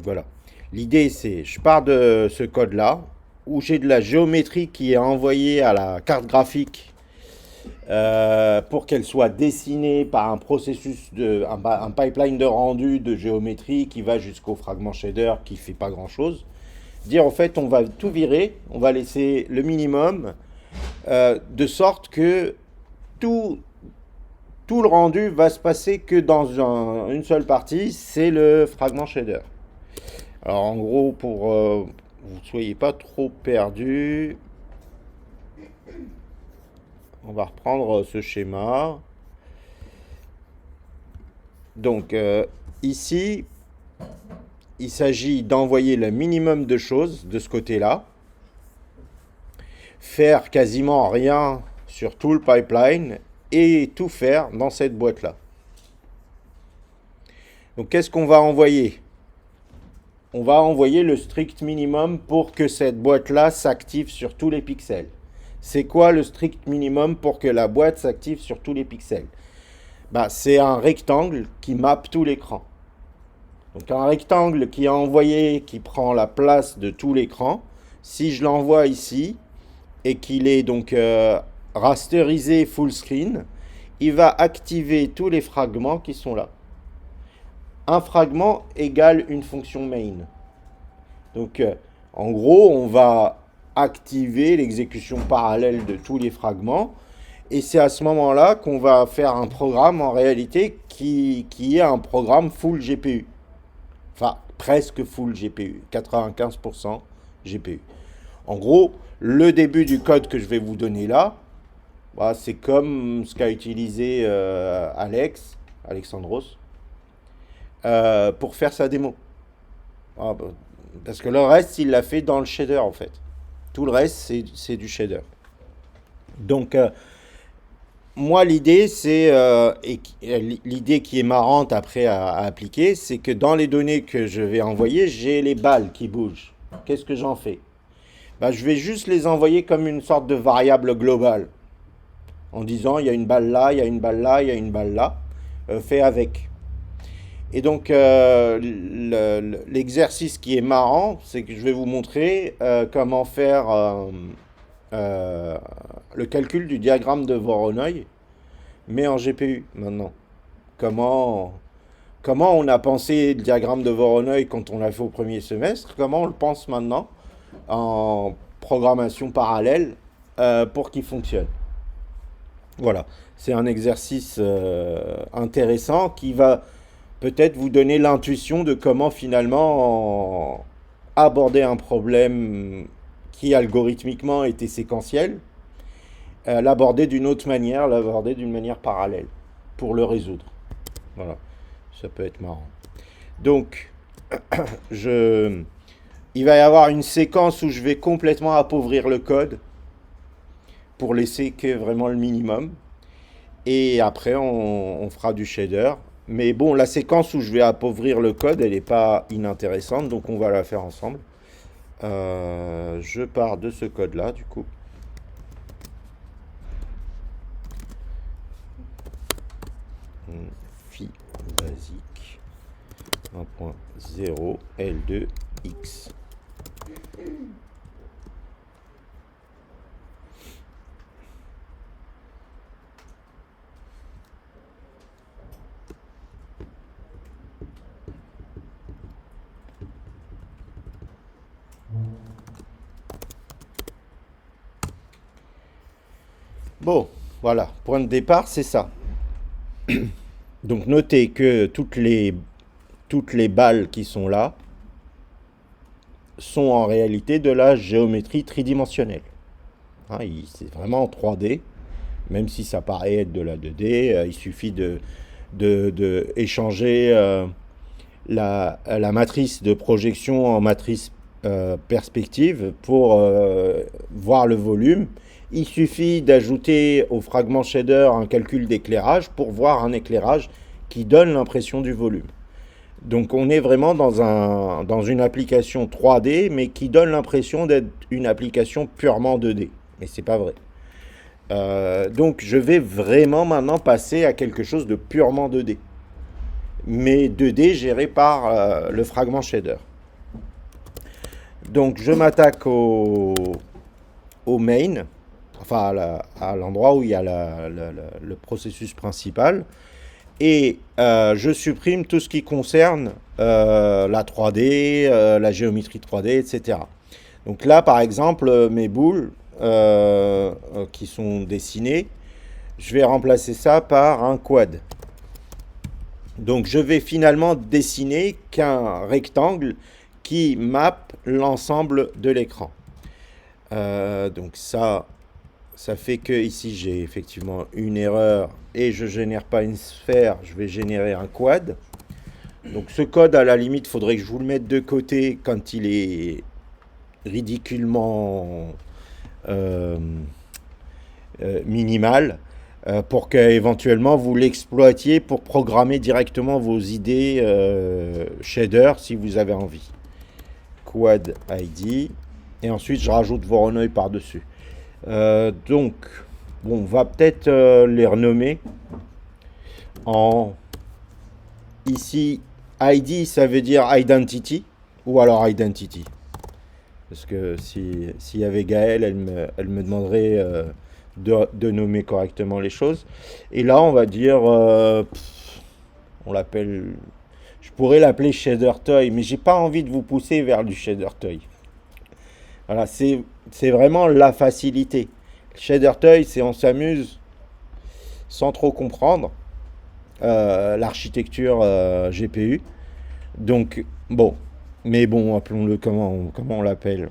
Voilà. L'idée, c'est, je pars de ce code-là, où j'ai de la géométrie qui est envoyée à la carte graphique pour qu'elle soit dessinée par un processus un pipeline de rendu de géométrie qui va jusqu'au fragment shader qui fait pas grand-chose. Dire en fait, on va tout virer, on va laisser le minimum, de sorte que tout, tout le rendu va se passer que dans une seule partie, c'est le fragment shader. Alors en gros, pour vous ne soyez pas trop perdus, on va reprendre ce schéma. Donc ici, il s'agit d'envoyer le minimum de choses de ce côté-là, faire quasiment rien sur tout le pipeline et tout faire dans cette boîte-là. Donc qu'est-ce qu'on va envoyer? On va envoyer le strict minimum pour que cette boîte-là s'active sur tous les pixels. C'est quoi le strict minimum pour que la boîte s'active sur tous les pixels? Bah, c'est un rectangle qui mappe tout l'écran. Donc un rectangle qui est envoyé, qui prend la place de tout l'écran, si je l'envoie ici et qu'il est donc rasterisé full screen, il va activer tous les fragments qui sont là. Un fragment égale une fonction main. Donc en gros, on va activer l'exécution parallèle de tous les fragments. Et c'est à ce moment-là qu'on va faire un programme en réalité qui est un programme full GPU. Enfin, presque full GPU, 95% GPU. En gros, le début du code que je vais vous donner là, bah, c'est comme ce qu'a utilisé Alexandros, pour faire sa démo. Ah, bah, parce que le reste, il l'a fait dans le shader en fait. Tout le reste, c'est du shader. Donc, moi, l'idée, c'est, l'idée qui est marrante après à appliquer, c'est que dans les données que je vais envoyer, j'ai les balles qui bougent. Qu'est-ce que j'en fais? Bah, je vais juste les envoyer comme une sorte de variable globale, en disant il y a une balle là, il y a une balle là, il y a une balle là, fait avec. Et donc, l'exercice qui est marrant, c'est que je vais vous montrer comment faire euh, le calcul du diagramme de Voronoi, mais en GPU maintenant. Comment, comment on a pensé le diagramme de Voronoi quand on l'a fait au premier semestre, comment on le pense maintenant en programmation parallèle pour qu'il fonctionne. Voilà, c'est un exercice intéressant qui va peut-être vous donner l'intuition de comment finalement aborder un problème qui algorithmiquement était séquentiel, l'aborder d'une autre manière, l'aborder d'une manière parallèle pour le résoudre. Voilà, ça peut être marrant. Donc, je, il va y avoir une séquence où je vais complètement appauvrir le code pour laisser que vraiment le minimum. Et après, on fera du shader. Mais bon, la séquence où je vais appauvrir le code, elle n'est pas inintéressante, donc on va la faire ensemble. Je pars de ce code-là, du coup. Phi basique 1.0 L2X. Bon, voilà, point de départ, c'est ça. Donc notez que toutes les balles qui sont là sont en réalité de la géométrie tridimensionnelle. Hein, c'est vraiment en 3D, même si ça paraît être de la 2D, il suffit de échanger la matrice de projection en matrice perspective pour voir le volume. Il suffit d'ajouter au fragment shader un calcul d'éclairage pour voir un éclairage qui donne l'impression du volume. Donc on est vraiment dans une application 3D, mais qui donne l'impression d'être une application purement 2D. Mais c'est pas vrai. Donc je vais vraiment maintenant passer à quelque chose de purement 2D. Mais 2D géré par le fragment shader. Donc je m'attaque au main, enfin à l'endroit où il y a le processus principal, et je supprime tout ce qui concerne la 3D, la géométrie 3D, etc. Donc là, par exemple, mes boules qui sont dessinées, je vais remplacer ça par un quad. Donc je vais finalement dessiner qu'un rectangle qui mappe l'ensemble de l'écran. Donc ça fait que ici j'ai effectivement une erreur et je génère pas une sphère, je vais générer un quad. Donc ce code, à la limite, il faudrait que je vous le mette de côté quand il est ridiculement euh, minimal, pour qu'éventuellement vous l'exploitiez pour programmer directement vos idées shader si vous avez envie. Quad ID. Et ensuite je rajoute Voronoi par-dessus. Donc, bon, on va peut-être les renommer en... Ici, ID, ça veut dire Identity, ou alors Identity. Parce que s'il y avait Gaëlle, elle me demanderait de nommer correctement les choses. Et là, on va dire, on l'appelle, je pourrais l'appeler Shader Toy, mais j'ai pas envie de vous pousser vers du Shader Toy. Voilà, c'est vraiment la facilité. Shader Toy, c'est on s'amuse sans trop comprendre l'architecture GPU. Donc, bon, mais bon, appelons-le comment on l'appelle.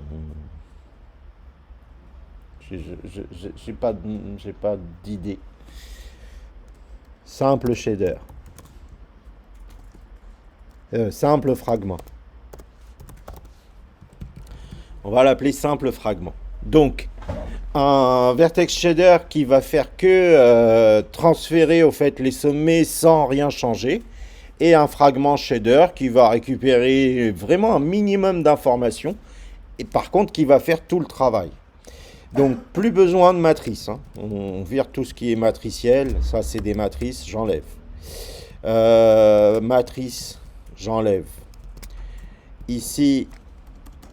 J'ai pas d'idée. Simple shader. Simple fragment. On va l'appeler simple fragment. Donc, un vertex shader qui va faire que transférer au fait les sommets sans rien changer, et un fragment shader qui va récupérer vraiment un minimum d'informations, et par contre qui va faire tout le travail. Donc plus besoin de matrice, hein. On vire tout ce qui est matriciel, ça c'est des matrices, j'enlève. Matrice, j'enlève. Ici,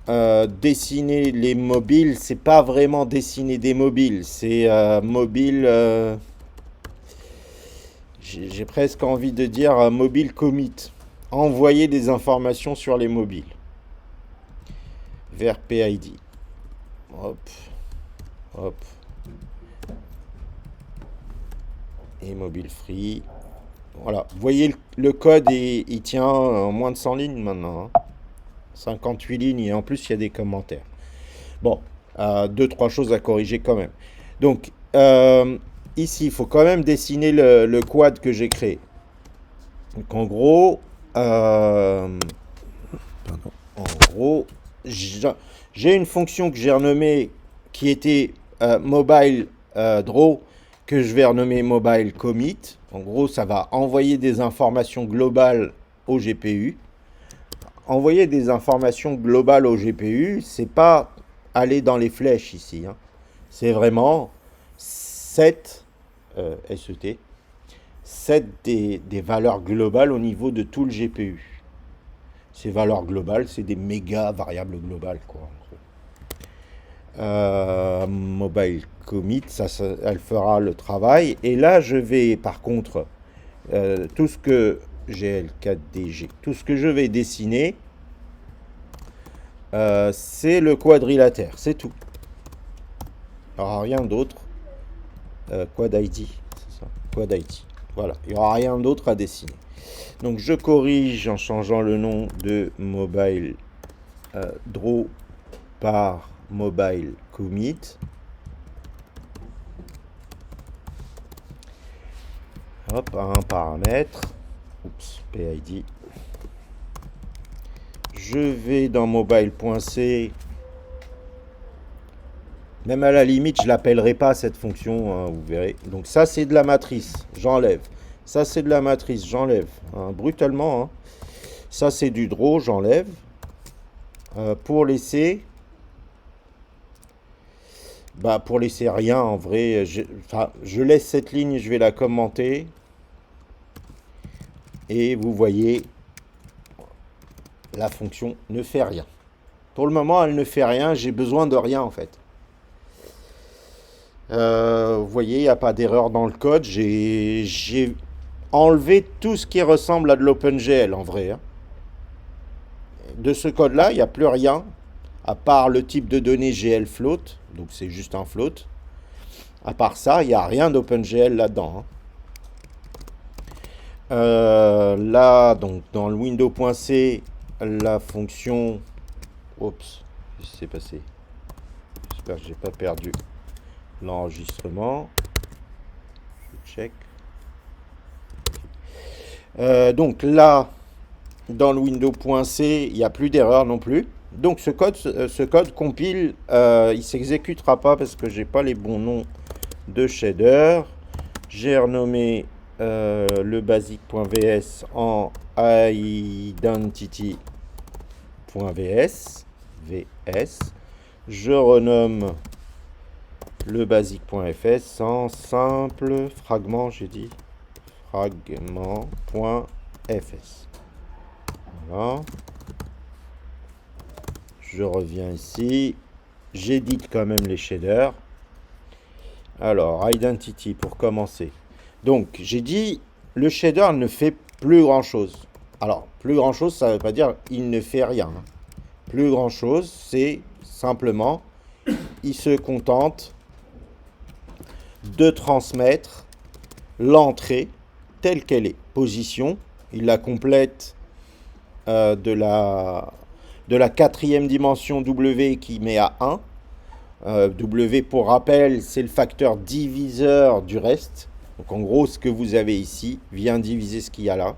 dessiner les mobiles, c'est pas vraiment dessiner des mobiles, c'est mobile. J'ai presque envie de dire mobile commit. Envoyer des informations sur les mobiles. Vers PID. Hop. Hop. Et mobile free. Voilà. Vous voyez, le code, il tient en moins de 100 lignes maintenant. Hein. 58 lignes et en plus, il y a des commentaires. Bon, deux, trois choses à corriger quand même. Donc, ici, il faut quand même dessiner le quad que j'ai créé. Donc, en gros, j'ai une fonction que j'ai renommée qui était mobile draw, que je vais renommer mobile commit. En gros, ça va envoyer des informations globales au GPU. Envoyer des informations globales au GPU, c'est pas aller dans les flèches ici. Hein. C'est vraiment set, SET, set des valeurs globales au niveau de tout le GPU. Ces valeurs globales, c'est des méga variables globales, quoi. Mobile commit, ça, elle fera le travail. Et là, je vais, par contre, tout ce que GL4DG, tout ce que je vais dessiner, c'est le quadrilatère, c'est tout. Il n'y aura rien d'autre. Quad ID, c'est ça. Quad ID. Voilà, il n'y aura rien d'autre à dessiner. Donc je corrige en changeant le nom de mobile draw par mobile commit. Hop, un paramètre. Oups, PID. Je vais dans mobile.c. Même à la limite, je l'appellerai pas cette fonction, hein, vous verrez. Donc ça, c'est de la matrice, j'enlève. Ça, c'est de la matrice, j'enlève. Hein, brutalement. Hein. Ça, c'est du draw, j'enlève. Pour laisser... pour laisser rien, en vrai, je laisse cette ligne, je vais la commenter. Et vous voyez, la fonction ne fait rien. Pour le moment, elle ne fait rien. J'ai besoin de rien en fait. Vous voyez, il n'y a pas d'erreur dans le code. J'ai enlevé tout ce qui ressemble à de l'OpenGL en vrai, hein. De ce code-là, il n'y a plus rien, à part le type de données GL float, donc c'est juste un float. À part ça, il n'y a rien d'OpenGL là-dedans, hein. Là, donc dans le window.c, la fonction... Oups, qu'est-ce qui s'est passé? J'espère que j'ai pas perdu l'enregistrement. Je check. Donc là, dans le window.c, il n'y a plus d'erreur non plus. Donc ce code compile, il ne s'exécutera pas parce que j'ai pas les bons noms de shader. J'ai renommé le basic.vs en identity.vs. Je renomme le basic.fs en simple fragment, j'ai dit fragment.fs. Voilà. Je reviens ici. J'édite quand même les shaders. Alors, identity pour commencer. Donc, j'ai dit, le shader ne fait plus grand chose. Alors, plus grand chose, ça ne veut pas dire il ne fait rien. Plus grand chose, c'est simplement, il se contente de transmettre l'entrée telle qu'elle est. Position, il la complète de la 4e dimension W qui met à 1. W, pour rappel, c'est le facteur diviseur du reste. Donc en gros, ce que vous avez ici vient diviser ce qu'il y a là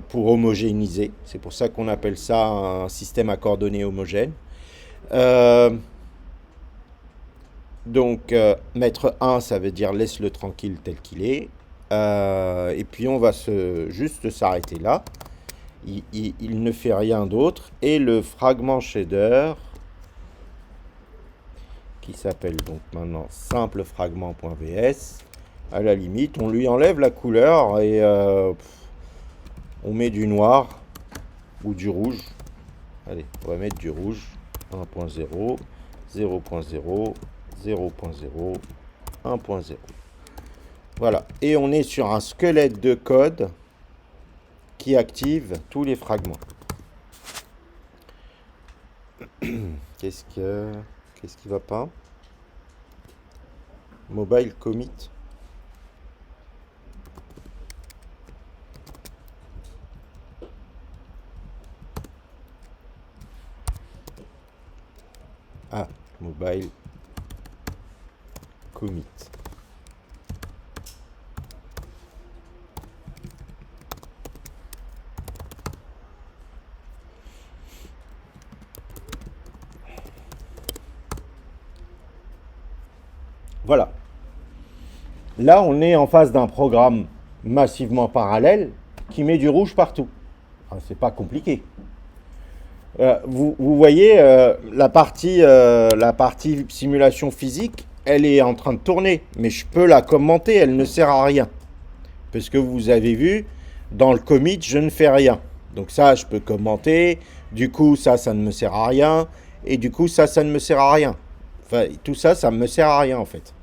pour homogénéiser. C'est pour ça qu'on appelle ça un système à coordonnées homogène. Donc mettre 1, ça veut dire laisse-le tranquille tel qu'il est. Et puis on va juste s'arrêter là. Il ne fait rien d'autre. Et le fragment shader, qui s'appelle donc maintenant simple fragment.vs, à la limite, on lui enlève la couleur et on met du noir ou du rouge. Allez, on va mettre du rouge. 1.0, 0.0, 0.0, 1.0. Voilà. Et on est sur un squelette de code qui active tous les fragments. Qu'est-ce qui va pas? Mobile commit. Ah, mobile commit. Voilà. Là, on est en face d'un programme massivement parallèle qui met du rouge partout. Enfin, c'est pas compliqué. Vous voyez, la partie simulation physique, elle est en train de tourner, mais je peux la commenter, elle ne sert à rien. Parce que vous avez vu, dans le commit, je ne fais rien. Donc ça, je peux commenter. Du coup, ça ne me sert à rien. Et du coup, ça ne me sert à rien. Enfin, tout ça, ça ne me sert à rien, en fait.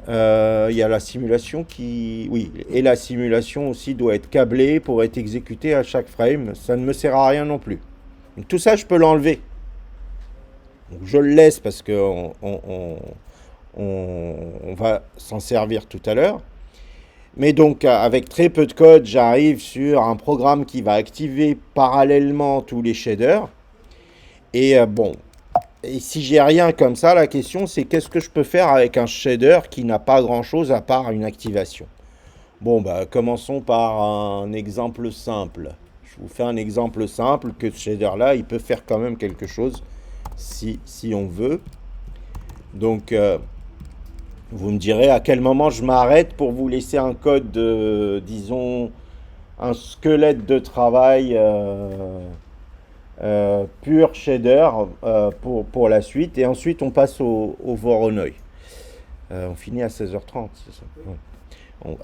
Il y a la simulation qui... Oui, et la simulation aussi doit être câblée pour être exécutée à chaque frame. Ça ne me sert à rien non plus. Donc tout ça, je peux l'enlever. Je le laisse parce qu'on on va s'en servir tout à l'heure. Mais donc, avec très peu de code, j'arrive sur un programme qui va activer parallèlement tous les shaders. Et bon, et si j'ai rien comme ça, la question c'est qu'est-ce que je peux faire avec un shader qui n'a pas grand-chose à part une activation. Bon, bah, commençons par un exemple simple. Je vous fais un exemple simple que ce shader-là, il peut faire quand même quelque chose si on veut. Donc, vous me direz à quel moment je m'arrête pour vous laisser un code de, disons, un squelette de travail pur shader pour la suite. Et ensuite, on passe au Voronoi. On finit à 16h30, c'est ça. Ouais.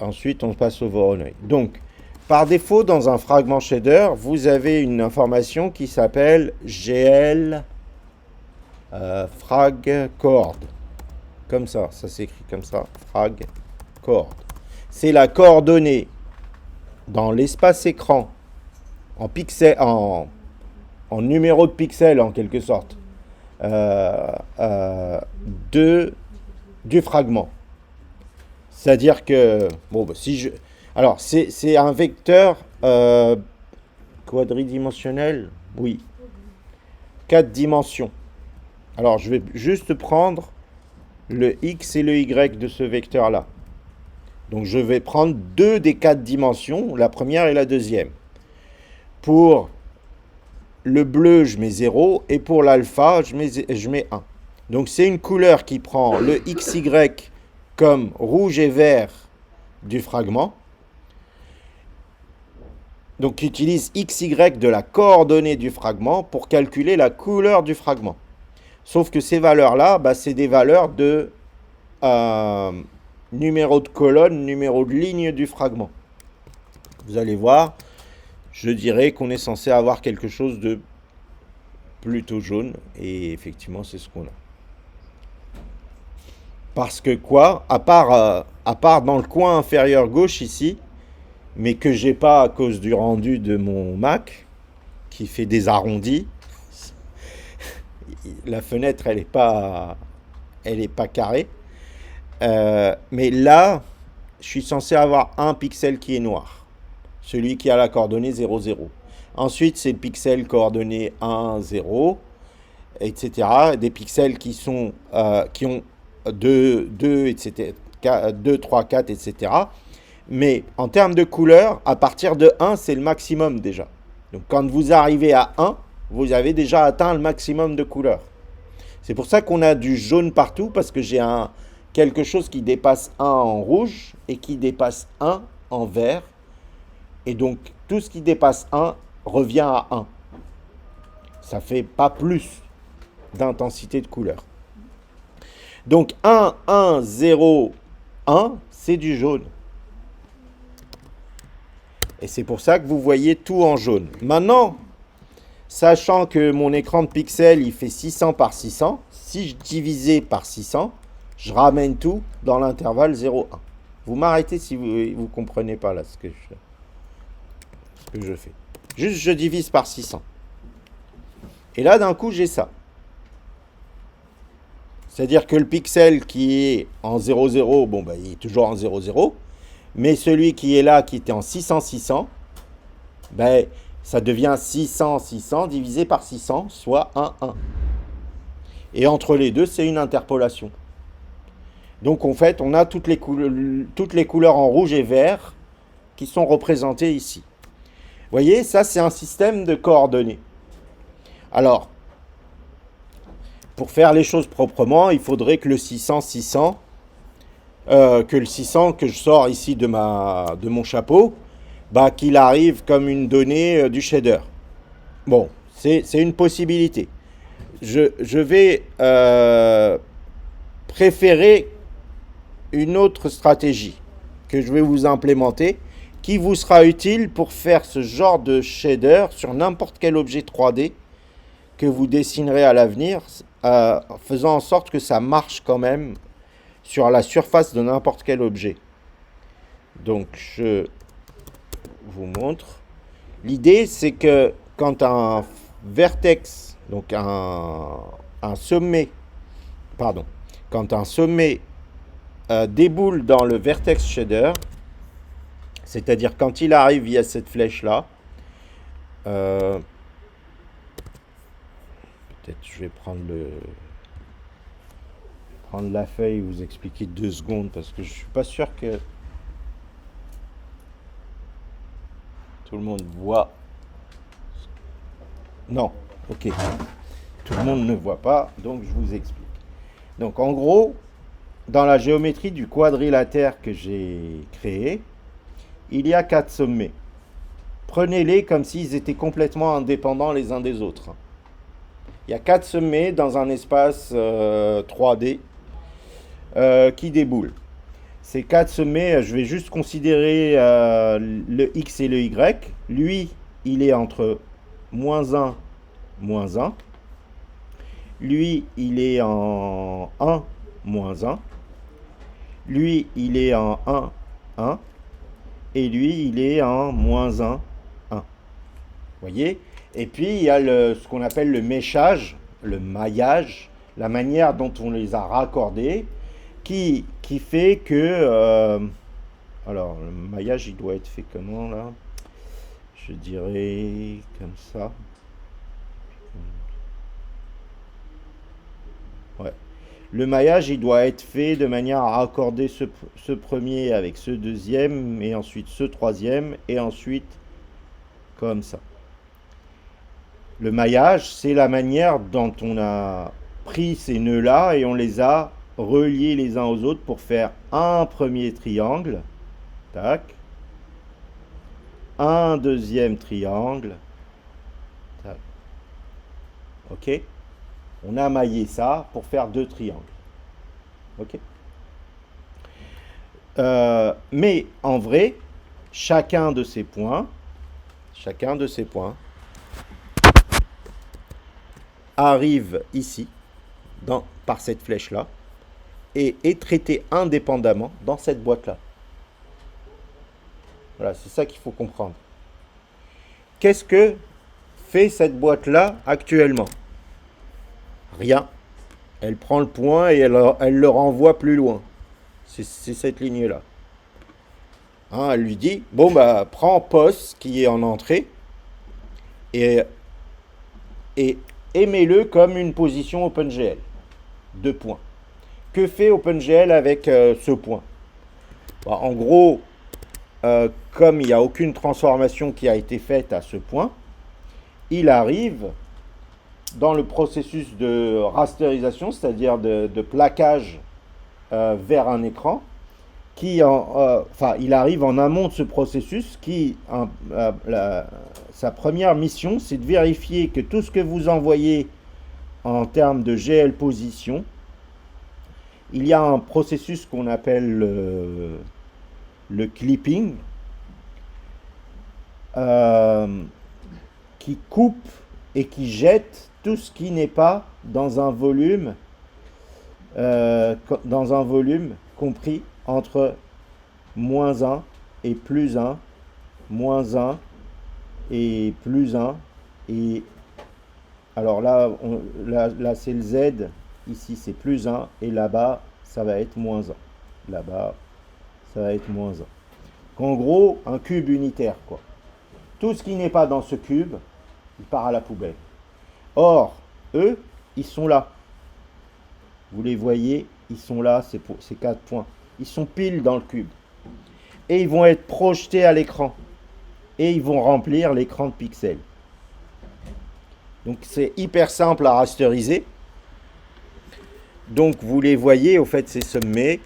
Ensuite, on passe au Voronoi. Donc, Par défaut, dans un fragment shader, vous avez une information qui s'appelle GL frag chord. Comme ça s'écrit comme ça, frag chord. C'est la coordonnée dans l'espace écran en pixel, en numéro de pixels en quelque sorte, du fragment. C'est-à-dire que, bon, si je, alors c'est un vecteur quadridimensionnel, oui, 4 dimensions. Alors je vais juste prendre le x et le y de ce vecteur-là. Donc je vais prendre 2 des 4 dimensions, la première et la deuxième. Pour le bleu, je mets 0, et pour l'alpha, je mets 1. Donc c'est une couleur qui prend le XY comme rouge et vert du fragment. Donc qui utilise XY de la coordonnée du fragment pour calculer la couleur du fragment. Sauf que ces valeurs-là, c'est des valeurs de numéro de colonne, numéro de ligne du fragment. Vous allez voir, je dirais qu'on est censé avoir quelque chose de plutôt jaune. Et effectivement, c'est ce qu'on a. Parce que quoi, à part dans le coin inférieur gauche ici, mais que j'ai pas à cause du rendu de mon Mac, qui fait des arrondis, la fenêtre, elle est pas carrée. Mais là, je suis censé avoir un pixel qui est noir. Celui qui a la coordonnée 0, 0. Ensuite, c'est le pixel coordonné 1, 0, etc. Des pixels qui ont 2, 2, etc. 2, 3, 4, etc. Mais en termes de couleur, à partir de 1, c'est le maximum déjà. Donc quand vous arrivez à 1, vous avez déjà atteint le maximum de couleur. C'est pour ça qu'on a du jaune partout, parce que j'ai quelque chose qui dépasse 1 en rouge et qui dépasse 1 en vert. Et donc tout ce qui dépasse 1 revient à 1. Ça fait pas plus d'intensité de couleur. Donc 1, 1, 0, 1, c'est du jaune. Et c'est pour ça que vous voyez tout en jaune. Maintenant, sachant que mon écran de pixels, il fait 600 par 600, si je divisais par 600, je ramène tout dans l'intervalle 0, 1. Vous m'arrêtez si vous ne comprenez pas là ce que je fais. Juste, je divise par 600. Et là, d'un coup, j'ai ça. C'est-à-dire que le pixel qui est en 0, 0, il est toujours en 0, 0. Mais celui qui est là, qui était en 600, 600, ça devient 600, 600 divisé par 600, soit 1, 1. Et entre les deux, c'est une interpolation. Donc en fait, on a toutes les couleurs en rouge et vert qui sont représentées ici. Vous voyez, ça c'est un système de coordonnées. Alors, pour faire les choses proprement, il faudrait que le 600, 600, que le 600 que je sors ici de mon chapeau, qu'il arrive comme une donnée du shader. Bon, c'est une possibilité. Je vais préférer une autre stratégie que je vais vous implémenter, qui vous sera utile pour faire ce genre de shader sur n'importe quel objet 3D que vous dessinerez à l'avenir, faisant en sorte que ça marche quand même sur la surface de n'importe quel objet. Donc je vous montre. L'idée, c'est que quand un vertex, donc un sommet, quand un sommet déboule dans le vertex shader, c'est-à-dire quand il arrive via cette flèche-là, peut-être je vais prendre la feuille et vous expliquer 2 secondes, parce que je suis pas sûr que tout le monde voit. Non, ok. Tout le monde ne voit pas, donc je vous explique. Donc en gros, dans la géométrie du quadrilatère que j'ai créé, il y a 4 sommets. Prenez-les comme s'ils étaient complètement indépendants les uns des autres. Il y a 4 sommets dans un espace 3D qui déboulent. Ces quatre sommets, je vais juste considérer le X et le Y. Lui, il est entre -1, -1. Lui, il est en 1, -1. Lui, il est en 1, 1. Et lui, il est en -1, 1. Vous voyez? Et puis, il y a ce qu'on appelle le méchage, le maillage, la manière dont on les a raccordés, qui fait que... alors, le maillage, il doit être fait comment, là? Je dirais comme ça. Ouais. Le maillage, il doit être fait de manière à raccorder ce premier avec ce deuxième, et ensuite ce troisième, et ensuite comme ça. Le maillage, c'est la manière dont on a pris ces nœuds-là et on les a reliés les uns aux autres pour faire un premier triangle. Tac. Un deuxième triangle. Tac. Ok. On a maillé ça pour faire deux triangles. Ok. Mais en vrai, chacun de ces points arrive ici, par cette flèche-là, et est traité indépendamment dans cette boîte-là. Voilà, c'est ça qu'il faut comprendre. Qu'est-ce que fait cette boîte-là actuellement? Rien. Elle prend le point et elle le renvoie plus loin. C'est cette ligne-là. Hein, elle lui dit, bon, bah, prends POS qui est en entrée et émets-le comme une position OpenGL. 2 points. Que fait OpenGL avec ce point? Bah, en gros, comme il n'y a aucune transformation qui a été faite à ce point, il arrive dans le processus de rasterisation, c'est-à-dire de plaquage vers un écran, il arrive en amont de ce processus sa première mission, c'est de vérifier que tout ce que vous envoyez en termes de GL position, il y a un processus qu'on appelle le clipping, qui coupe et qui jette tout ce qui n'est pas dans un volume compris entre -1 et +1, -1 et +1. Et alors là, là c'est le Z, ici c'est +1, et là-bas ça va être -1. Là-bas, ça va être -1. En gros, un cube unitaire, quoi. Tout ce qui n'est pas dans ce cube, il part à la poubelle. Or, eux, ils sont là. Vous les voyez, ils sont là, ces 4 points. Ils sont pile dans le cube. Et ils vont être projetés à l'écran. Et ils vont remplir l'écran de pixels. Donc c'est hyper simple à rasteriser. Donc vous les voyez, au fait, ces sommets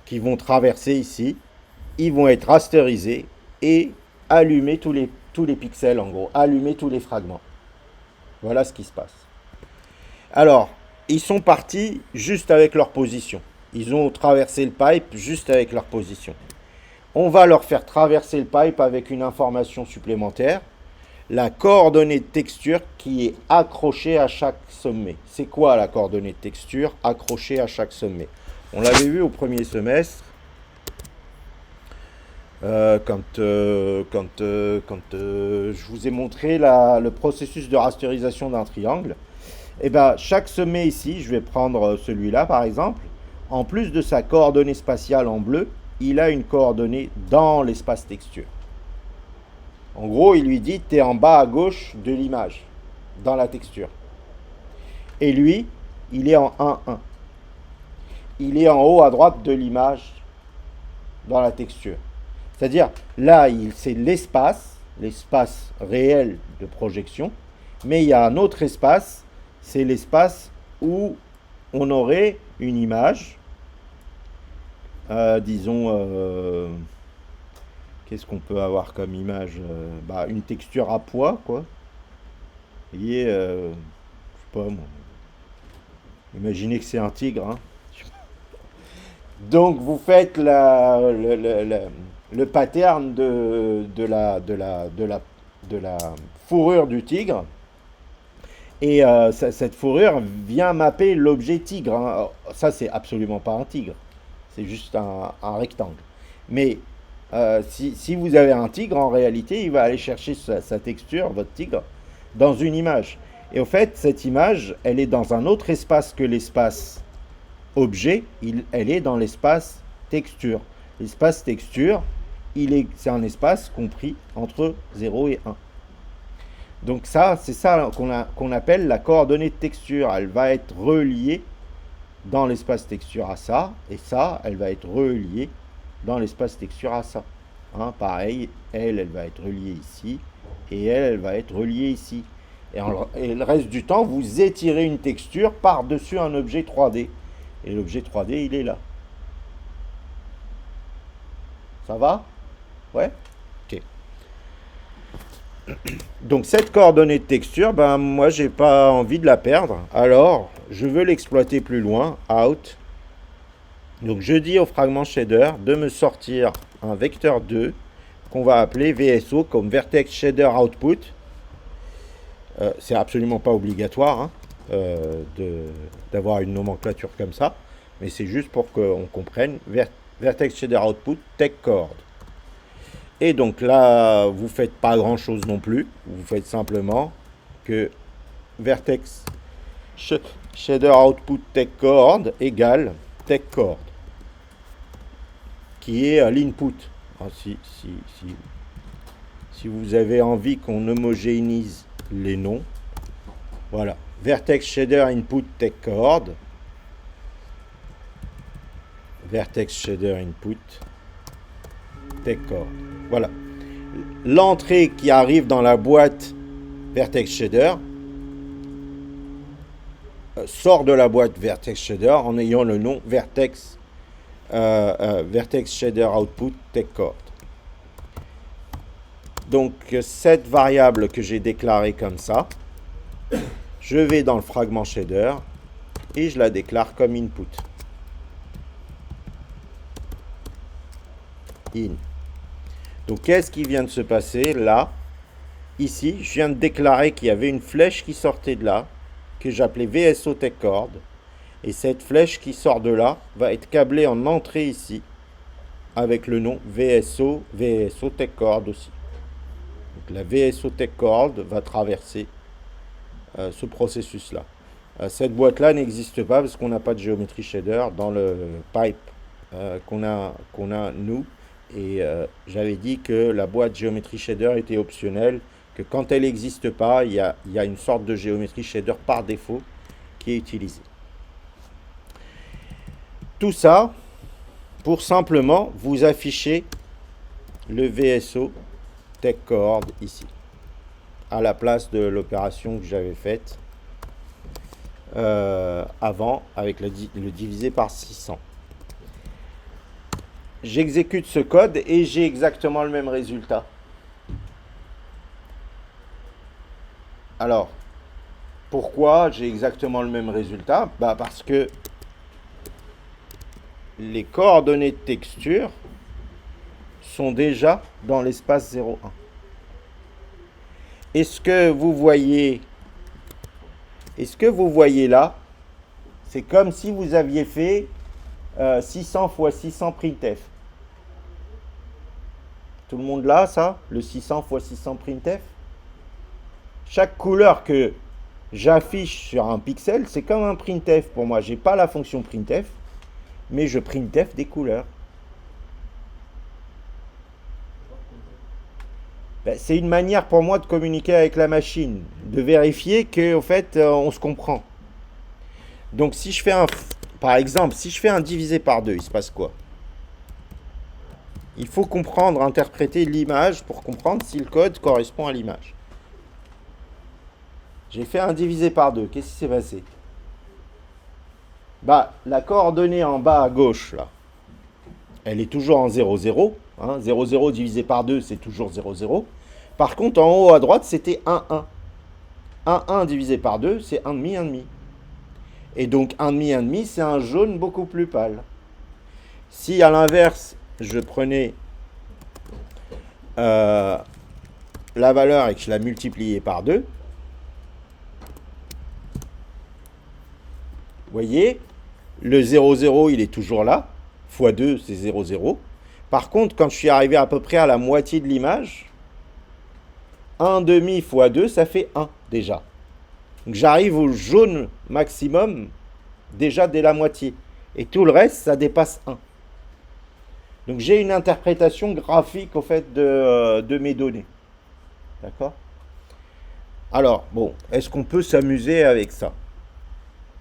qui vont traverser ici. Ils vont être rasterisés et allumer tous les pixels, en gros. Allumer tous les fragments. Voilà ce qui se passe. Alors, ils sont partis juste avec leur position. Ils ont traversé le pipe juste avec leur position. On va leur faire traverser le pipe avec une information supplémentaire, la coordonnée de texture qui est accrochée à chaque sommet. C'est quoi la coordonnée de texture accrochée à chaque sommet? On l'avait vu au premier semestre, quand je vous ai montré le processus de rasterisation d'un triangle. Et bien, chaque sommet ici, je vais prendre celui-là par exemple, en plus de sa coordonnée spatiale en bleu, il a une coordonnée dans l'espace texture. En gros, il lui dit, tu es en bas à gauche de l'image, dans la texture. Et lui, il est en 1, 1. Il est en haut à droite de l'image, dans la texture. C'est-à-dire, là, c'est l'espace réel de projection, mais il y a un autre espace, c'est l'espace où on aurait une image, disons, qu'est-ce qu'on peut avoir comme image? Une texture à poids, quoi. Vous voyez, je sais pas moi. Imaginez que c'est un tigre, hein. Donc vous faites le pattern de la fourrure du tigre. Et cette fourrure vient mapper l'objet tigre, hein. Ça, c'est absolument pas un tigre. C'est juste un rectangle. Mais si vous avez un tigre, en réalité, il va aller chercher sa texture, votre tigre, dans une image. Et au fait, cette image, elle est dans un autre espace que l'espace objet. Elle est dans l'espace texture. L'espace texture, c'est un espace compris entre 0 et 1. Donc ça, c'est ça qu'on appelle la coordonnée de texture. Elle va être reliée dans l'espace texture à ça, et ça, elle va être reliée dans l'espace texture à ça. Hein, pareil, elle va être reliée ici, et elle va être reliée ici. Et le reste du temps, vous étirez une texture par-dessus un objet 3D. Et l'objet 3D, il est là. Ça va? Ouais? Ok. Donc cette coordonnée de texture, ben moi j'ai pas envie de la perdre. Alors je veux l'exploiter plus loin. Out. Donc je dis au fragment shader de me sortir un vecteur 2 qu'on va appeler VSO comme Vertex Shader Output. C'est absolument pas obligatoire hein, d'avoir une nomenclature comme ça, mais c'est juste pour qu'on comprenne. Vertex Shader Output Tech Chord. Et donc là, vous ne faites pas grand chose non plus. Vous faites simplement que Vertex Shader Output Tech Chord égale Tech Chord, qui est l'input. Si vous avez envie qu'on homogénéise les noms, voilà. Vertex Shader Input Tech Chord. Vertex Shader Input Tech Chord. Voilà. L'entrée qui arrive dans la boîte Vertex Shader sort de la boîte Vertex Shader en ayant le nom Vertex Shader Output Tech Chord. Donc cette variable que j'ai déclarée comme ça, je vais dans le fragment shader et je la déclare comme input. In. Donc qu'est-ce qui vient de se passer là? Ici, je viens de déclarer qu'il y avait une flèche qui sortait de là, que j'appelais VSO Tech Chord. Et cette flèche qui sort de là va être câblée en entrée ici, avec le nom VSO Tech Chord aussi. Donc la VSO Tech Chord va traverser ce processus-là. Cette boîte-là n'existe pas parce qu'on n'a pas de géométrie shader dans le pipe qu'on a nous. Et j'avais dit que la boîte géométrie shader était optionnelle, que quand elle n'existe pas, il y a une sorte de géométrie shader par défaut qui est utilisée. Tout ça pour simplement vous afficher le VSO Tech Chord ici, à la place de l'opération que j'avais faite avant avec le divisé par 600. J'exécute ce code et j'ai exactement le même résultat. Alors, pourquoi j'ai exactement le même résultat? Parce que les coordonnées de texture sont déjà dans l'espace 0,1. Est-ce que vous voyez là? C'est comme si vous aviez fait 600 x 600 printf. Tout le monde là, ça? Le 600 x 600 printf? Chaque couleur que j'affiche sur un pixel, c'est comme un printf pour moi. J'ai pas la fonction printf, mais je printf des couleurs. C'est une manière pour moi de communiquer avec la machine, de vérifier qu'en fait, on se comprend. Donc si je fais par exemple, si je fais un divisé par 2, il se passe quoi? Il faut comprendre, interpréter l'image pour comprendre si le code correspond à l'image. J'ai fait un divisé par 2, qu'est-ce qui s'est passé? La coordonnée en bas à gauche, là, elle est toujours en 0, 0. Hein, 0, 0 divisé par 2, c'est toujours 0, 0. Par contre, en haut à droite, c'était 1, 1. 1, 1 divisé par 2, c'est 1,5, 1,5. Et donc 1,5, 1,5, c'est un jaune beaucoup plus pâle. Si à l'inverse, je prenais euh, la valeur et que je la multipliais par 2, vous voyez, le 0,0 il est toujours là, fois 2 c'est 0,0. Par contre, quand je suis arrivé à peu près à la moitié de l'image, 1 demi fois 2 ça fait 1 déjà. Donc j'arrive au jaune maximum déjà dès la moitié. Et tout le reste, ça dépasse 1. Donc j'ai une interprétation graphique au fait de mes données. D'accord? Alors, bon, est-ce qu'on peut s'amuser avec ça?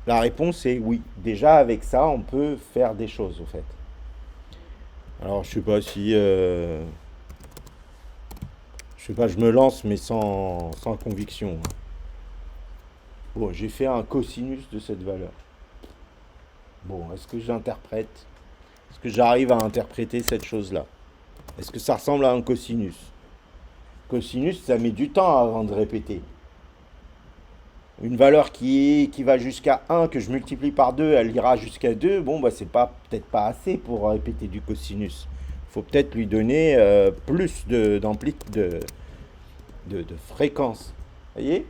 La réponse est oui. Déjà avec ça, on peut faire des choses au fait. Alors je sais pas si... je sais pas, je me lance mais sans conviction, hein. Bon, j'ai fait un cosinus de cette valeur. Bon, est-ce que j'interprète? Est-ce que j'arrive à interpréter cette chose-là? Est-ce que ça ressemble à un cosinus? Cosinus, ça met du temps avant de répéter. Une valeur qui va jusqu'à 1, que je multiplie par 2, elle ira jusqu'à 2, bon, bah, c'est pas, peut-être pas assez pour répéter du cosinus. Il faut peut-être lui donner plus d'amplitude, de fréquence. Vous voyez?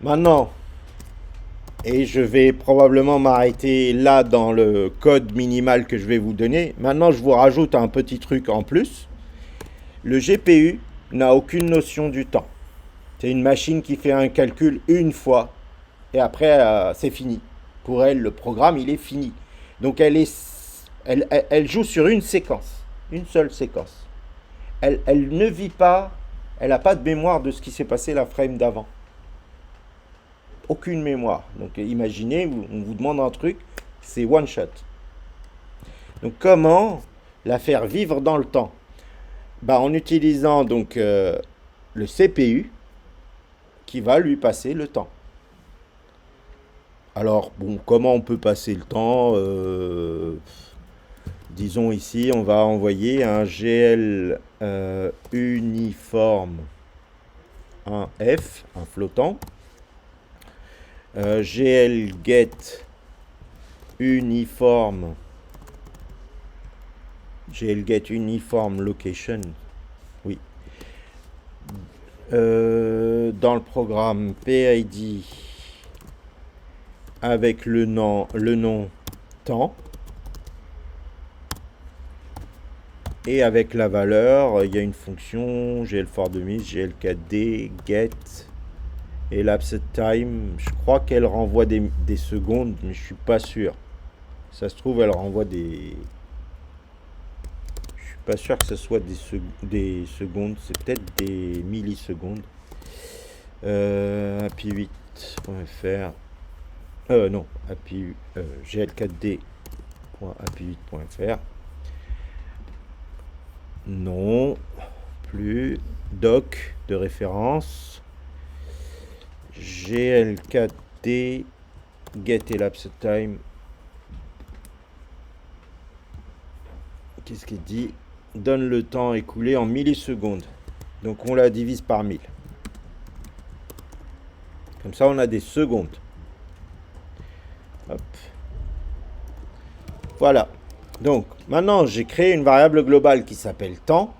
Maintenant, et je vais probablement m'arrêter là dans le code minimal que je vais vous donner. Maintenant, je vous rajoute un petit truc en plus. Le GPU n'a aucune notion du temps. C'est une machine qui fait un calcul une fois et après, c'est fini. Pour elle, le programme, il est fini. Donc, elle joue sur une séquence, une seule séquence. Elle ne vit pas, elle n'a pas de mémoire de ce qui s'est passé la frame d'avant. Aucune mémoire. Donc imaginez, on vous demande un truc, c'est one shot. Donc comment la faire vivre dans le temps? Bah, en utilisant donc le CPU qui va lui passer le temps. Alors bon, comment on peut passer le temps? Disons ici, on va envoyer un GL uniforme, un F, un flottant. GL get uniform location, oui, dans le programme PID avec le nom temps et avec la valeur, il y a une fonction GL for dummies, GL4D get. Et l'absent time, je crois qu'elle renvoie des secondes, mais je suis pas sûr. Ça se trouve, elle renvoie des... Je suis pas sûr que ce soit des secondes, c'est peut-être des millisecondes. API8.fr. Non, API, gl4d.api8.fr. Non, plus. Doc de référence. GL4D get elapsed time. Qu'est-ce qu'il dit? Donne le temps écoulé en millisecondes. Donc on la divise par 1000. Comme ça on a des secondes. Hop. Voilà. Donc maintenant j'ai créé une variable globale qui s'appelle temps.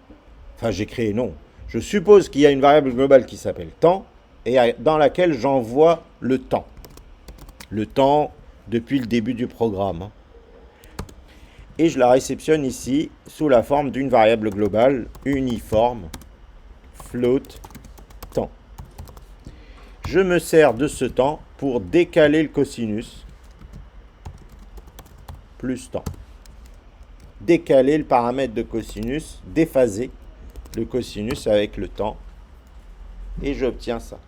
Enfin j'ai créé, non. Je suppose qu'il y a une variable globale qui s'appelle temps et dans laquelle j'envoie le temps. Le temps depuis le début du programme. Et je la réceptionne ici sous la forme d'une variable globale uniforme float temps. Je me sers de ce temps pour décaler le cosinus plus temps. Décaler le paramètre de cosinus, déphaser le cosinus avec le temps et j'obtiens ça.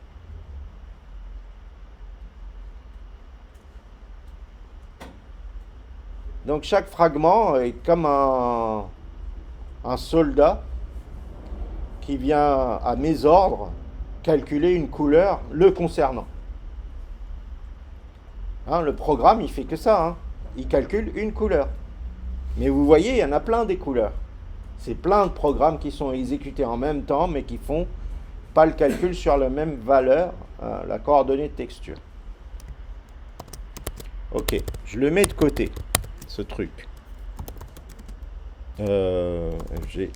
Donc chaque fragment est comme un soldat qui vient à mes ordres calculer une couleur le concernant. Hein, le programme, il fait que ça. Hein. Il calcule une couleur. Mais vous voyez, il y en a plein des couleurs. C'est plein de programmes qui sont exécutés en même temps, mais qui font pas le calcul sur la même valeur, hein, la coordonnée de texture. Ok, je le mets de côté, ce truc. FG.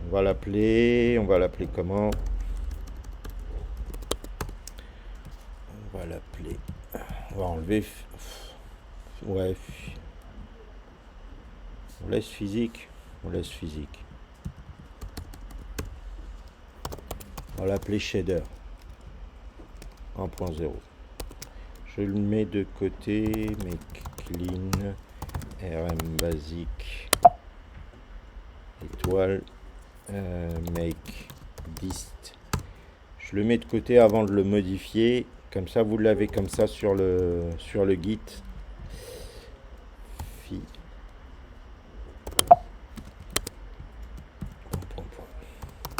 On va l'appeler comment? On va l'appeler. On va enlever. Ouais. On laisse physique. On laisse physique. On va l'appeler shader 1.0. Je le mets de côté. Make clean. RM basique. Étoile. Make dist. Je le mets de côté avant de le modifier. Comme ça, vous l'avez comme ça sur le Git. Phi.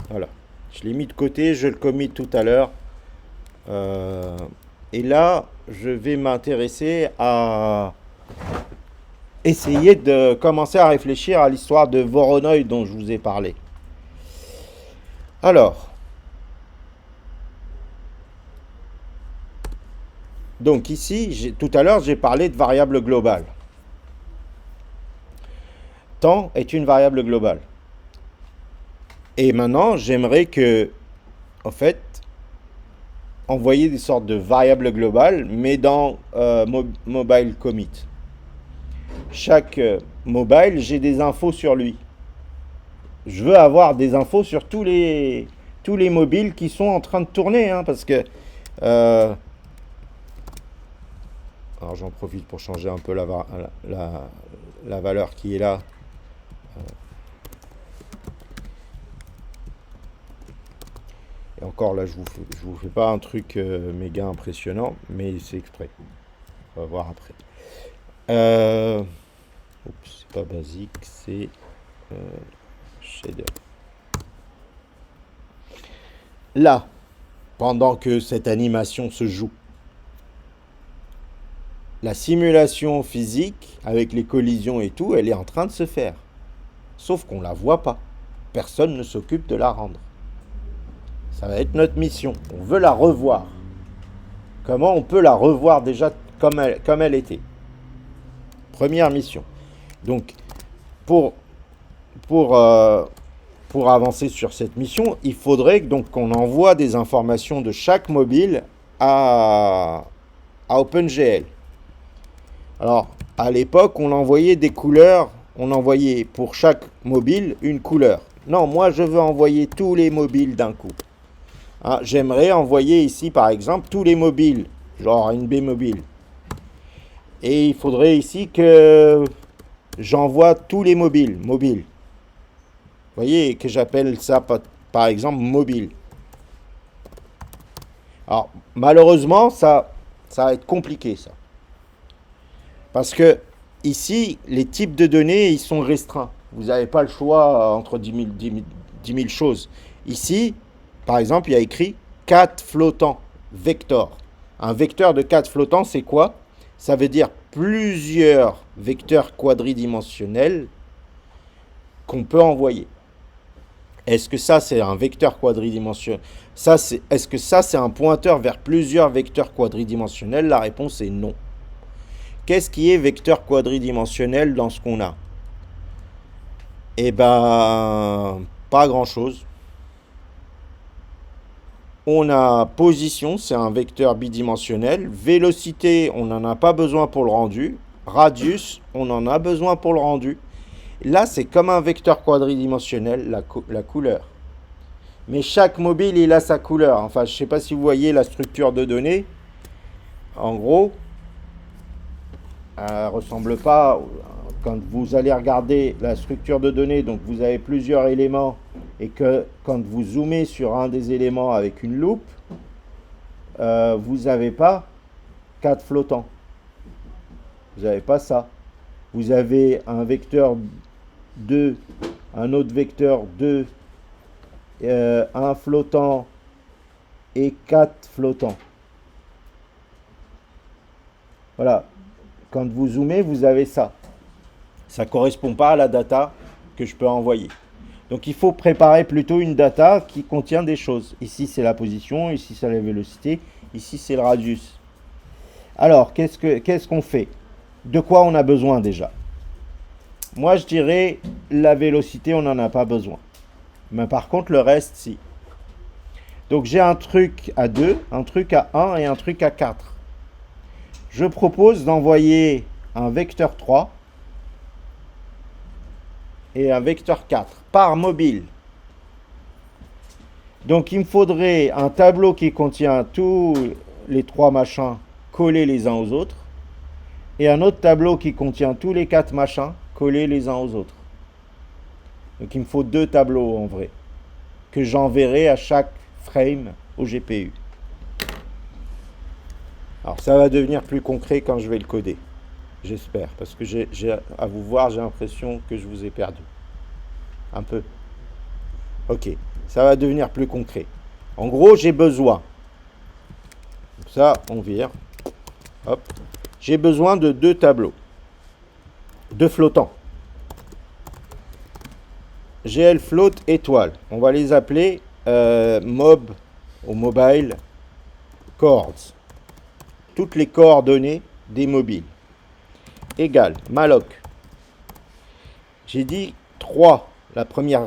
Voilà. Je l'ai mis de côté, je le commit tout à l'heure. Et là, je vais m'intéresser à essayer de commencer à réfléchir à l'histoire de Voronoi dont je vous ai parlé. Alors, donc ici, tout à l'heure, j'ai parlé de variable globale. Temps est une variable globale. Et maintenant, j'aimerais que, en fait, envoyer des sortes de variables globales, mais dans mobile commit. Chaque mobile, j'ai des infos sur lui. Je veux avoir des infos sur tous les mobiles qui sont en train de tourner, hein, parce que... alors j'en profite pour changer un peu la valeur qui est là. Et encore là, je vous fais pas un truc méga impressionnant, mais c'est exprès. On va voir après. Oups, c'est pas basique, c'est shader. Là, pendant que cette animation se joue, la simulation physique, avec les collisions et tout, elle est en train de se faire. Sauf qu'on ne la voit pas. Personne ne s'occupe de la rendre. Ça va être notre mission. On veut la revoir. Comment on peut la revoir déjà comme elle était? Première mission. Donc, pour avancer sur cette mission, il faudrait donc qu'on envoie des informations de chaque mobile à OpenGL. Alors, à l'époque, on envoyait des couleurs, on envoyait pour chaque mobile une couleur. Non, moi, je veux envoyer tous les mobiles d'un coup. Hein, j'aimerais envoyer ici, par exemple, tous les mobiles, genre une B mobile. Et il faudrait ici que j'envoie tous les mobiles. Vous voyez, que j'appelle ça, par exemple, mobile. Alors, malheureusement, ça va être compliqué, ça. Parce que ici, les types de données, ils sont restreints. Vous n'avez pas le choix entre 10 000 choses. Ici, par exemple, il y a écrit 4 flottants, vecteurs. Un vecteur de 4 flottants, c'est quoi? Ça veut dire plusieurs vecteurs quadridimensionnels qu'on peut envoyer. Est-ce que ça, c'est un vecteur quadridimensionnel? Est-ce que ça, c'est un pointeur vers plusieurs vecteurs quadridimensionnels? La réponse est non. Qu'est-ce qui est vecteur quadridimensionnel dans ce qu'on a? Eh ben, pas grand-chose. On a position, c'est un vecteur bidimensionnel. Vélocité, on n'en a pas besoin pour le rendu. Radius, on en a besoin pour le rendu. Là, c'est comme un vecteur quadridimensionnel, la couleur. Mais chaque mobile, il a sa couleur. Enfin, je ne sais pas si vous voyez la structure de données. En gros, elle ne ressemble pas... Quand vous allez regarder la structure de données, donc vous avez plusieurs éléments, et que quand vous zoomez sur un des éléments avec une loupe, vous n'avez pas 4 flottants. Vous n'avez pas ça. Vous avez un vecteur 2, un autre vecteur 2, un flottant et 4 flottants. Voilà. Quand vous zoomez, vous avez ça. Ça ne correspond pas à la data que je peux envoyer. Donc il faut préparer plutôt une data qui contient des choses. Ici c'est la position, ici c'est la vélocité, ici c'est le radius. Alors qu'est-ce qu'on fait? De quoi on a besoin déjà? Moi je dirais la vélocité on n'en a pas besoin. Mais par contre le reste si. Donc j'ai un truc à 2, un truc à 1 et un truc à 4. Je propose d'envoyer un vecteur 3 et un vecteur 4 par mobile. Donc il me faudrait un tableau qui contient tous les 3 machins collés les uns aux autres et un autre tableau qui contient tous les 4 machins collés les uns aux autres. Donc il me faut 2 tableaux en vrai que j'enverrai à chaque frame au GPU. Alors ça va devenir plus concret quand je vais le coder. J'espère, parce que à vous voir, j'ai l'impression que je vous ai perdu. Un peu. Ok, ça va devenir plus concret. En gros, j'ai besoin. Ça, on vire. Hop. J'ai besoin de 2 tableaux. 2 flottants. GL float étoile. On va les appeler mob ou mobile chords. Toutes les coordonnées des mobiles. Égal, malloc. J'ai dit 3. La première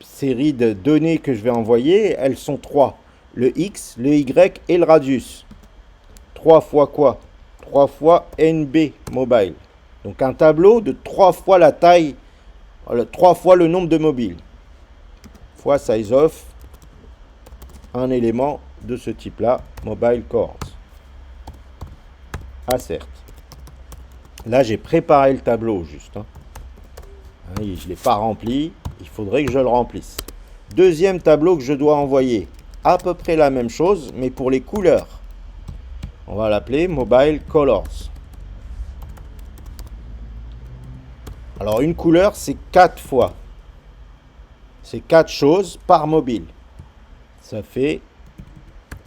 série de données que je vais envoyer, elles sont 3. Le X, le Y et le radius. 3 fois quoi? 3 fois NB mobile. Donc un tableau de 3 fois la taille, 3 fois le nombre de mobiles. Fois size of, un élément de ce type-là, mobile chords. Assert. Là, j'ai préparé le tableau juste. Je ne l'ai pas rempli. Il faudrait que je le remplisse. Deuxième tableau que je dois envoyer. À peu près la même chose, mais pour les couleurs. On va l'appeler Mobile Colors. Alors, une couleur, c'est 4 fois. C'est 4 choses par mobile. Ça fait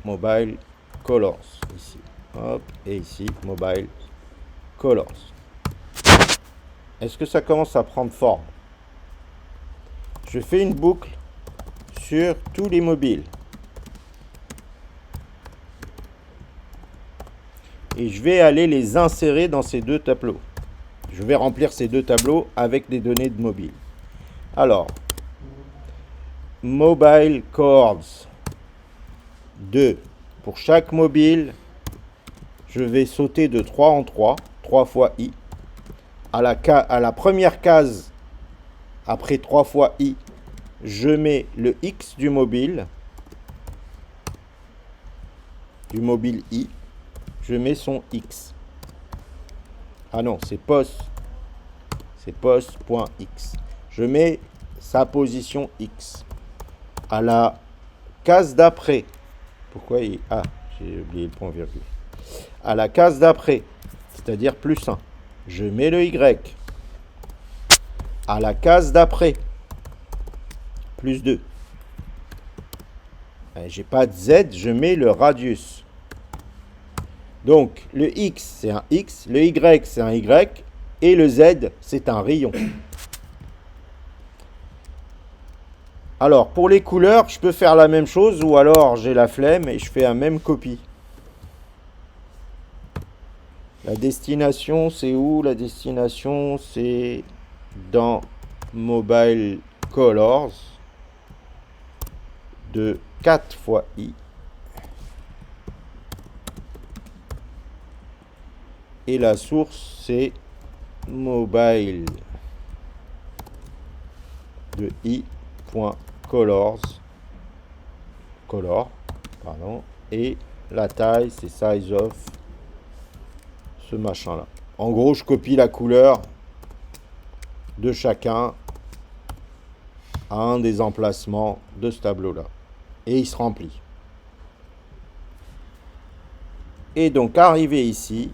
Mobile Colors. Ici. Hop, et ici, Mobile Colors. Est-ce que ça commence à prendre forme? Je fais une boucle sur tous les mobiles. Et je vais aller les insérer dans ces 2 tableaux. Je vais remplir ces 2 tableaux avec des données de mobile. Alors, Mobile Chords 2. Pour chaque mobile, je vais sauter de 3 en 3, 3 fois I. À la première case, après 3 fois I, je mets le X du mobile I. Je mets son X. Ah non, c'est post. C'est post.x. Je mets sa position X. À la case d'après. Pourquoi il... Ah, j'ai oublié le point virgule. À la case d'après, c'est-à-dire plus 1. Je mets le Y. À la case d'après, plus 2. J'ai pas de Z, je mets le radius. Donc, le X, c'est un X, le Y, c'est un Y, et le Z, c'est un rayon. Alors, pour les couleurs, je peux faire la même chose, ou alors j'ai la flemme et je fais un même copie. La destination, c'est où? La destination, c'est dans Mobile Colors de 4 fois I. Et la source, c'est mobile de i.colors. Color, pardon. Et la taille, c'est size of ce machin-là. En gros, je copie la couleur de chacun à un des emplacements de ce tableau-là. Et il se remplit. Et donc, arrivé ici,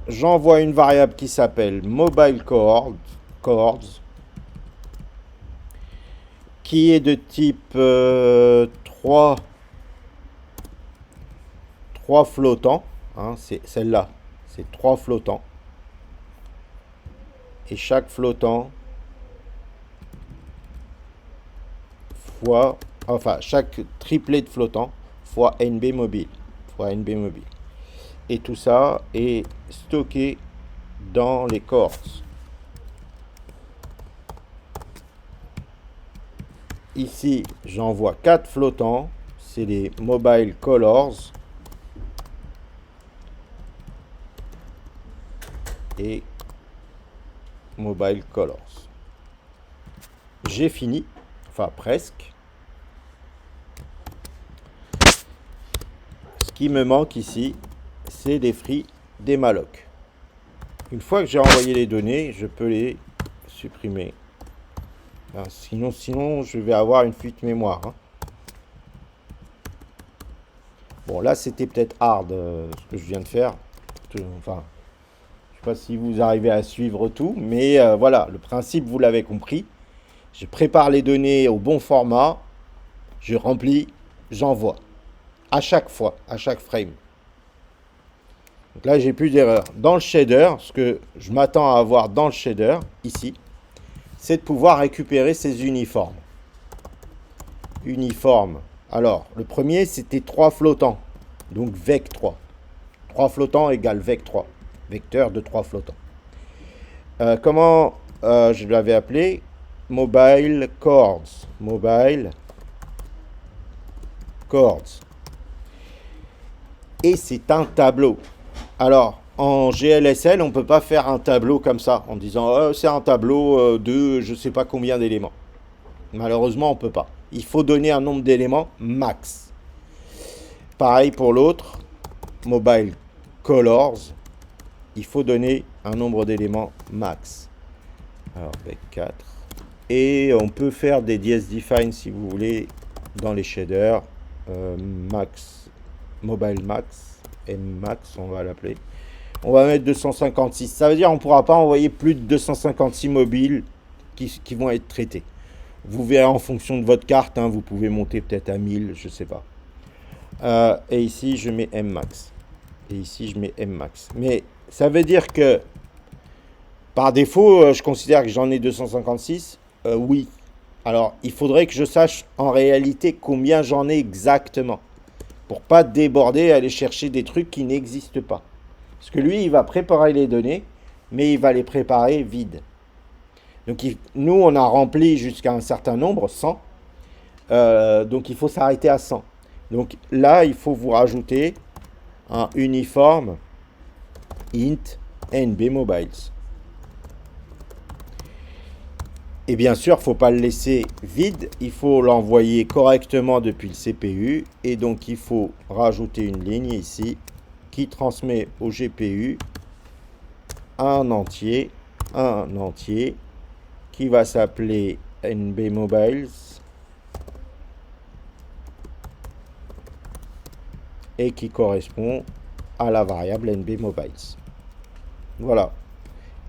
j'envoie une variable qui s'appelle mobile chords, qui est de type 3 flottants. Hein, c'est celle-là, c'est 3 flottants. Et chaque flottant fois, enfin, chaque triplet de flottant fois NB mobile. Fois NB mobile. Et tout ça est stocké dans les cores. Ici, j'envoie 4 flottants. C'est les Mobile Colors. Et Mobile Colors. J'ai fini. Enfin, presque. Ce qui me manque ici, c'est des free des malloc. Une fois que j'ai envoyé les données, je peux les supprimer. Ben, sinon, je vais avoir une fuite mémoire. Hein. Bon, là, c'était peut-être hard ce que je viens de faire. Enfin, je sais pas si vous arrivez à suivre tout, mais voilà, le principe, vous l'avez compris. Je prépare les données au bon format, je remplis, j'envoie. À chaque fois, à chaque frame. Donc là, j'ai plus d'erreur. Dans le shader, ce que je m'attends à avoir dans le shader, ici, c'est de pouvoir récupérer ces uniformes. Uniformes. Alors, le premier, c'était 3 flottants. Donc, vec3. 3 flottants égale vec3. Vecteur de 3 flottants. Comment je l'avais appelé? Mobile Chords. Mobile Chords. Et c'est un tableau. Alors, en GLSL, on ne peut pas faire un tableau comme ça, en disant c'est un tableau de je ne sais pas combien d'éléments. Malheureusement, on ne peut pas. Il faut donner un nombre d'éléments max. Pareil pour l'autre, Mobile Colors. Il faut donner un nombre d'éléments max. Alors, avec 4. Et on peut faire des DS-define si vous voulez dans les shaders. Max, Mobile Max, Mmax, on va l'appeler. On va mettre 256. Ça veut dire qu'on ne pourra pas envoyer plus de 256 mobiles qui vont être traités. Vous verrez en fonction de votre carte, hein, vous pouvez monter peut-être à 1000, je ne sais pas. Et ici, je mets Mmax. Et ici, je mets Mmax. Mais ça veut dire que, par défaut, je considère que j'en ai 256. Oui. Alors, il faudrait que je sache en réalité combien j'en ai exactement. Pour pas déborder et aller chercher des trucs qui n'existent pas. Parce que lui, il va préparer les données, mais il va les préparer vides. Donc, nous, on a rempli jusqu'à un certain nombre, 100. Donc, il faut s'arrêter à 100. Donc, là, il faut vous rajouter un uniforme int NB mobiles. Et bien sûr, il ne faut pas le laisser vide, il faut l'envoyer correctement depuis le CPU. Et donc, il faut rajouter une ligne ici qui transmet au GPU un entier qui va s'appeler NB Mobiles et qui correspond à la variable NB Mobiles. Voilà.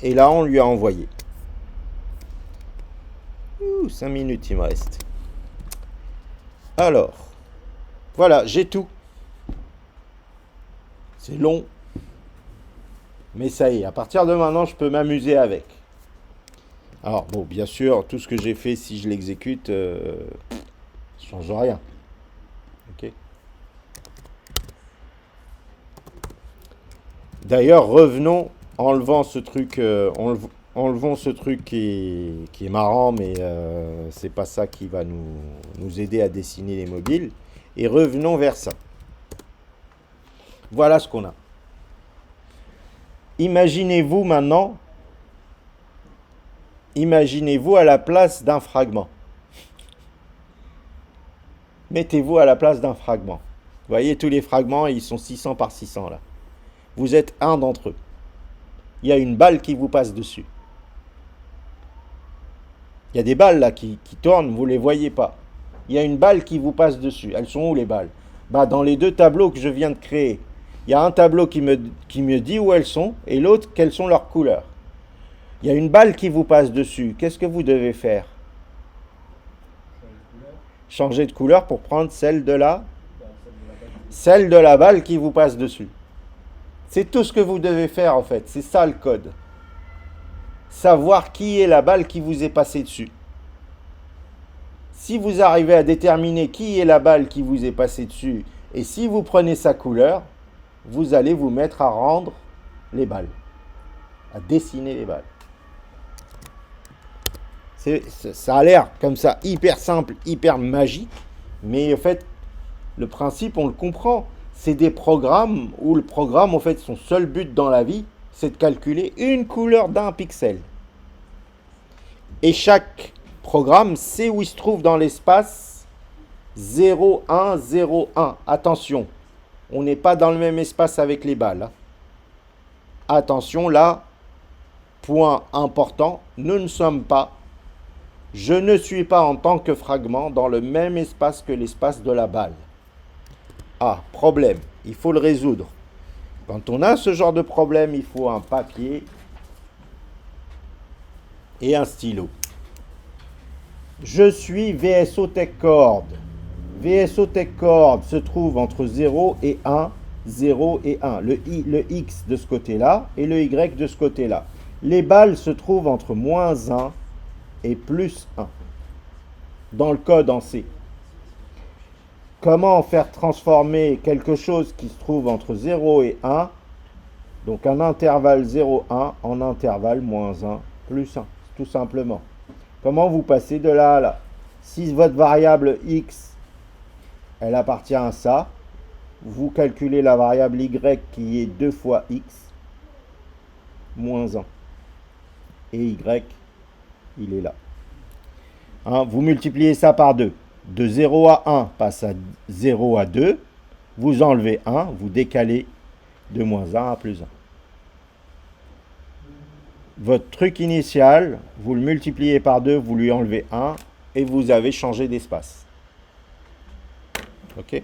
Et là, on lui a envoyé. 5 minutes, il me reste. Alors, voilà, j'ai tout. C'est long. Mais ça y est, à partir de maintenant, je peux m'amuser avec. Alors, bon, bien sûr, tout ce que j'ai fait, si je l'exécute, ça ne change rien. Ok. D'ailleurs, revenons, enlevant ce truc, enlevons ce truc qui est marrant, mais c'est pas ça qui va nous aider à dessiner les mobiles. Et revenons vers ça. Voilà ce qu'on a. Imaginez-vous maintenant, imaginez-vous à la place d'un fragment. Mettez-vous à la place d'un fragment. Vous voyez, tous les fragments, ils sont 600 par 600 là. Vous êtes un d'entre eux. Il y a une balle qui vous passe dessus. Il y a des balles là qui tournent, vous ne les voyez pas. Il y a une balle qui vous passe dessus. Elles sont où les balles? Dans les 2 tableaux que je viens de créer, il y a un tableau qui me dit où elles sont et l'autre quelles sont leurs couleurs. Il y a une balle qui vous passe dessus. Qu'est-ce que vous devez faire? Changer de couleur pour prendre celle de la balle qui vous passe dessus. C'est tout ce que vous devez faire en fait. C'est ça le code. savoir qui est la balle qui vous est passée dessus. Si vous arrivez à déterminer qui est la balle qui vous est passée dessus, et si vous prenez sa couleur, vous allez vous mettre à rendre les balles, à dessiner les balles. Ça a l'air comme ça hyper simple, hyper magique, mais en fait, le principe, on le comprend. C'est des programmes où le programme, en fait, son seul but dans la vie, c'est de calculer une couleur d'un pixel. Et chaque programme sait où il se trouve dans l'espace 0, 1, 0, 1. Attention, on n'est pas dans le même espace avec les balles. Attention, là, point important, nous ne sommes pas, je ne suis pas en tant que fragment dans le même espace que l'espace de la balle. Ah, problème, il faut le résoudre. Quand on a ce genre de problème, il faut un papier et un stylo. Je suis VSO Tech Cord. VSO Tech Cord se trouve entre 0 et 1, 0 et 1. Le X de ce côté-là et le Y de ce côté-là. Les balles se trouvent entre moins 1 et plus 1. Dans le code en C. Comment faire transformer quelque chose qui se trouve entre 0 et 1, donc un intervalle 0, 1, en intervalle moins 1, plus 1, tout simplement. Comment vous passez de là à là? Si votre variable x, elle appartient à ça, vous calculez la variable y qui est 2 fois x, moins 1. Et y, il est là. Hein, vous multipliez ça par 2. De 0 à 1 passe à 0 à 2. Vous enlevez 1, vous décalez de moins 1 à plus 1. Votre truc initial, vous le multipliez par 2, vous lui enlevez 1 et vous avez changé d'espace. Ok?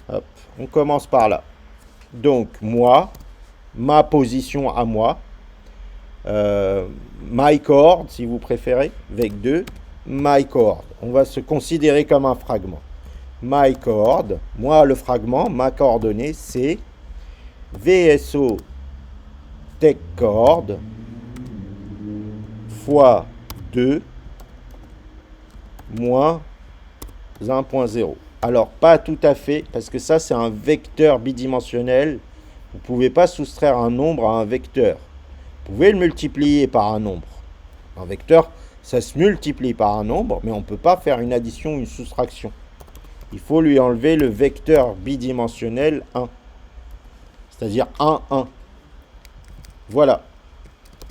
Hop, on commence par là. Donc, moi, ma position à moi, my chord, si vous préférez, avec 2, my chord. On va se considérer comme un fragment. My chord, moi le fragment, ma coordonnée, c'est VSO Tech Cord fois 2 moins 1.0. Alors, pas tout à fait, parce que ça, c'est un vecteur bidimensionnel. Vous ne pouvez pas soustraire un nombre à un vecteur. Vous pouvez le multiplier par un nombre. Un vecteur, ça se multiplie par un nombre, mais on ne peut pas faire une addition ou une soustraction. Il faut lui enlever le vecteur bidimensionnel 1. C'est-à-dire 1, 1. Voilà.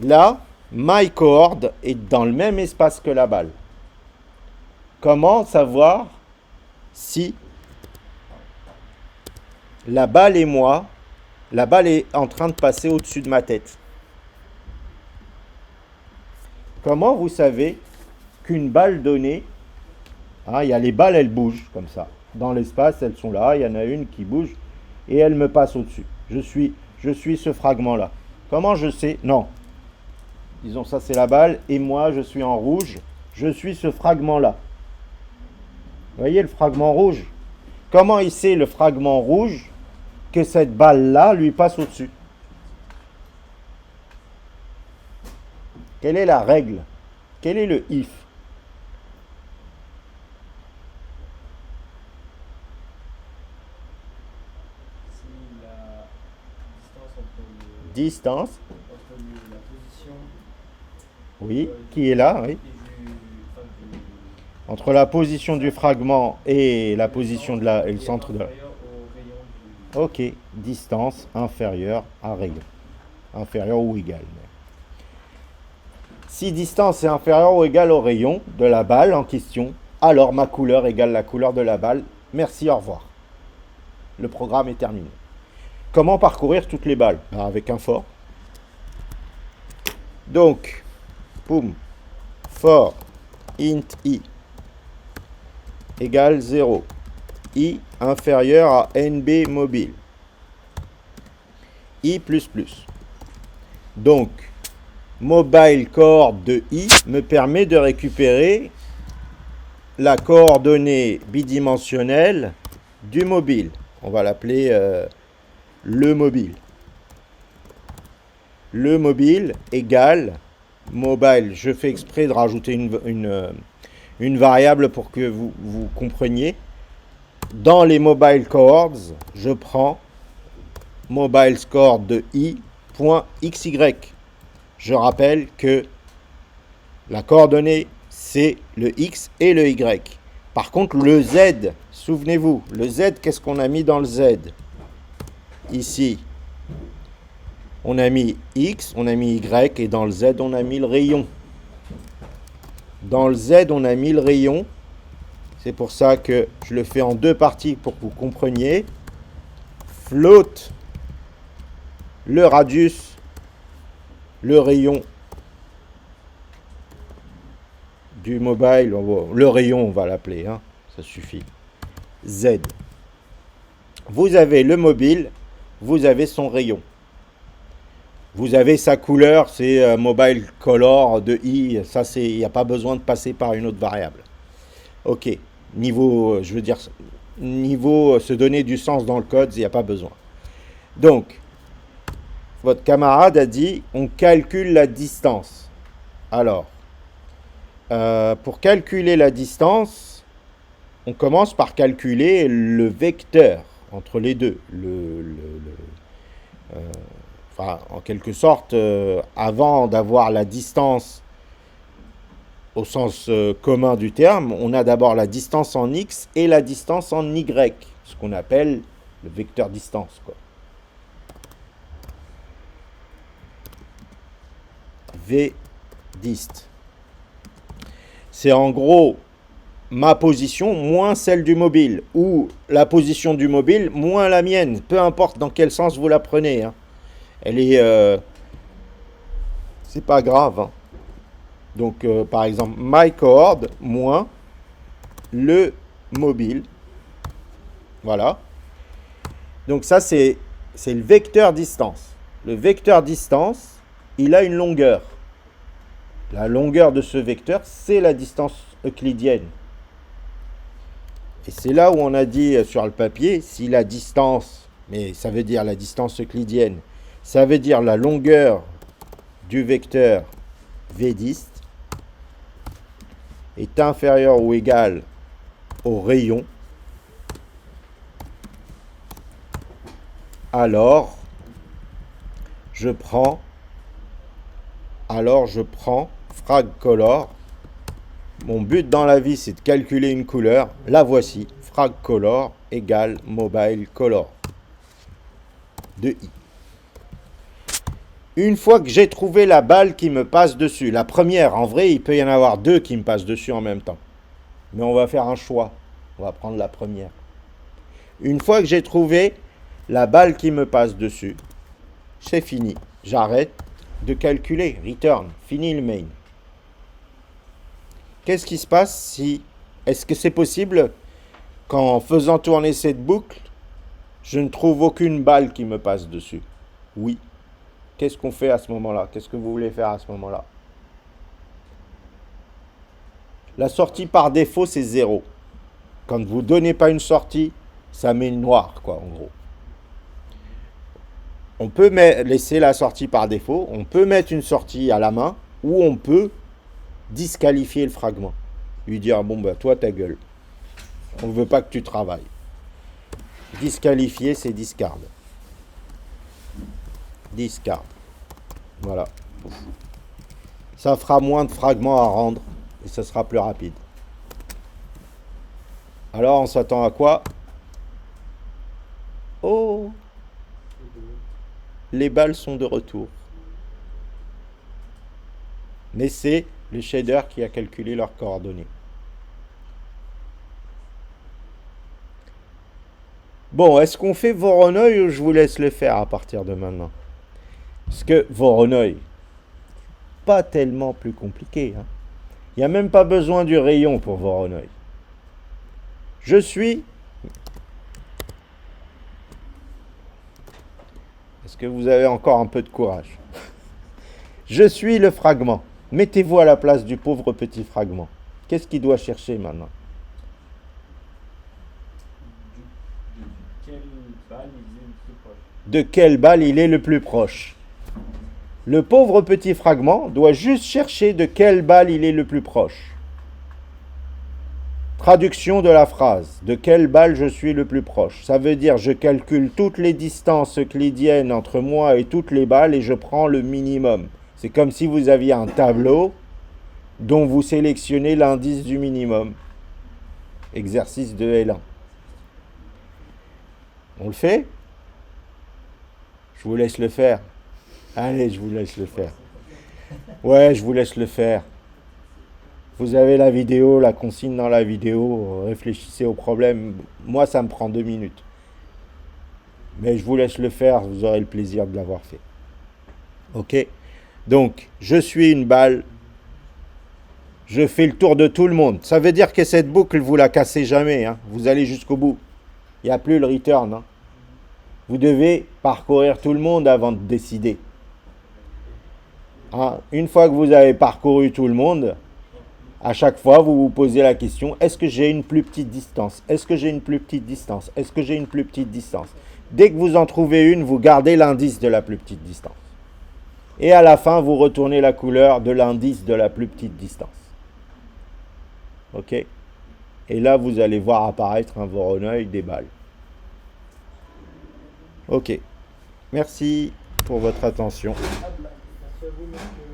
Là, my chord est dans le même espace que la balle. Comment savoir si la balle et moi, la balle est en train de passer au-dessus de ma tête? Comment vous savez qu'une balle donnée, hein, il y a les balles, elles bougent comme ça. Dans l'espace, elles sont là, il y en a une qui bouge et elle me passe au-dessus. Je suis ce fragment-là. Comment je sais? Non. Disons ça, c'est la balle et moi, je suis en rouge. Je suis ce fragment-là. Vous voyez le fragment rouge? Comment il sait, le fragment rouge, que cette balle-là lui passe au-dessus? Quelle est la règle? Quel est le if? Si la Distance, entre la position oui, qui est là, oui. Entre la position du fragment et la position de la, et le centre de la... Ok, distance inférieure à rayon. Inférieure ou égale. Si distance est inférieure ou égale au rayon de la balle en question, alors ma couleur égale la couleur de la balle. Merci, au revoir. Le programme est terminé. Comment parcourir toutes les balles? Avec un for. Donc, boum, for int i égale 0. I inférieur à NB mobile. I++. Donc, mobile chord de I me permet de récupérer la coordonnée bidimensionnelle du mobile. On va l'appeler le mobile. le mobile égale mobile. Je fais exprès de rajouter une variable pour que vous compreniez. Dans les mobile coords, je prends mobile score de i.xy. Je rappelle que la coordonnée, c'est le x et le y. Par contre, le z, souvenez-vous, le z, qu'est-ce qu'on a mis dans le z? Ici, on a mis x, on a mis y, et dans le z, on a mis le rayon. Dans le z, on a mis le rayon. C'est pour ça que je le fais en deux parties pour que vous compreniez. Float le radius, le rayon du mobile, le rayon on va l'appeler, hein, ça suffit. Z. Vous avez le mobile, vous avez son rayon. Vous avez sa couleur, c'est mobile color de i, ça c'est, il n'y a pas besoin de passer par une autre variable. Ok, niveau, je veux dire, niveau se donner du sens dans le code, il n'y a pas besoin. Donc, votre camarade a dit, on calcule la distance. Alors, pour calculer la distance, on commence par calculer le vecteur entre les deux. Enfin, en quelque sorte, avant d'avoir la distance au sens commun du terme, on a d'abord la distance en x et la distance en y, ce qu'on appelle le vecteur distance, quoi. V-dist. C'est en gros ma position moins celle du mobile, ou la position du mobile moins la mienne, peu importe dans quel sens vous la prenez, hein. Elle est... c'est pas grave, hein. Donc, par exemple, my coord moins le mobile. Voilà. Donc ça, c'est le vecteur distance. Le vecteur distance, il a une longueur. La longueur de ce vecteur, c'est la distance euclidienne. Et c'est là où on a dit sur le papier, si la distance, mais ça veut dire la distance euclidienne, ça veut dire la longueur du vecteur V-dist est inférieure ou égale au rayon, alors je prends frag color. Mon but dans la vie, c'est de calculer une couleur. La voici. Frag color égale mobile color de i. Une fois que j'ai trouvé la balle qui me passe dessus, la première, en vrai, il peut y en avoir deux qui me passent dessus en même temps. Mais on va faire un choix. On va prendre la première. Une fois que j'ai trouvé la balle qui me passe dessus, c'est fini. J'arrête de calculer. Return. Fini le main. Qu'est-ce qui se passe si... Est-ce que c'est possible qu'en faisant tourner cette boucle, je ne trouve aucune balle qui me passe dessus? Oui. Qu'est-ce qu'on fait à ce moment-là? Qu'est-ce que vous voulez faire à ce moment-là? La sortie par défaut, c'est 0. Quand vous ne donnez pas une sortie, ça met le noir, quoi, en gros. On peut laisser la sortie par défaut, on peut mettre une sortie à la main, ou on peut disqualifier le fragment. Lui dire, bon, bah, toi, ta gueule. On ne veut pas que tu travailles. Disqualifier, c'est discard. Discard. Voilà. Ça fera moins de fragments à rendre et ça sera plus rapide. Alors, on s'attend à quoi? Oh! Les balles sont de retour. Mais c'est le shader qui a calculé leurs coordonnées. Bon, est-ce qu'on fait Voronoi ou je vous laisse le faire à partir de maintenant? Parce que Voronoi, pas tellement plus compliqué, hein. Il n'y a même pas besoin du rayon pour Voronoi. Je suis... Est-ce que vous avez encore un peu de courage? Je suis le fragment. Mettez-vous à la place du pauvre petit fragment. Qu'est-ce qu'il doit chercher maintenant? Quelle balle il est le plus proche? De quelle balle il est le plus proche? Le pauvre petit fragment doit juste chercher de quelle balle il est le plus proche. Traduction de la phrase. De quelle balle je suis le plus proche. Ça veut dire je calcule toutes les distances euclidiennes entre moi et toutes les balles et je prends le minimum. C'est comme si vous aviez un tableau dont vous sélectionnez l'indice du minimum. Exercice de L1. On le fait? Je vous laisse le faire. Allez, je vous laisse le faire. Ouais, je vous laisse le faire. Vous avez la vidéo, la consigne dans la vidéo, réfléchissez au problème. Moi, ça me prend 2 minutes. Mais je vous laisse le faire, vous aurez le plaisir de l'avoir fait. Ok? Donc, je suis une balle. Je fais le tour de tout le monde. Ça veut dire que cette boucle, vous la cassez jamais. Hein. Vous allez jusqu'au bout. Il n'y a plus le return. Hein. Vous devez parcourir tout le monde avant de décider. Hein. Une fois que vous avez parcouru tout le monde, à chaque fois, vous vous posez la question, est-ce que j'ai une plus petite distance? Est-ce que j'ai une plus petite distance? Est-ce que j'ai une plus petite distance? Dès que vous en trouvez une, vous gardez l'indice de la plus petite distance. Et à la fin, vous retournez la couleur de l'indice de la plus petite distance. Ok? Et là, vous allez voir apparaître un Voronoi des balles. Ok. Merci pour votre attention. Merci à vous, monsieur.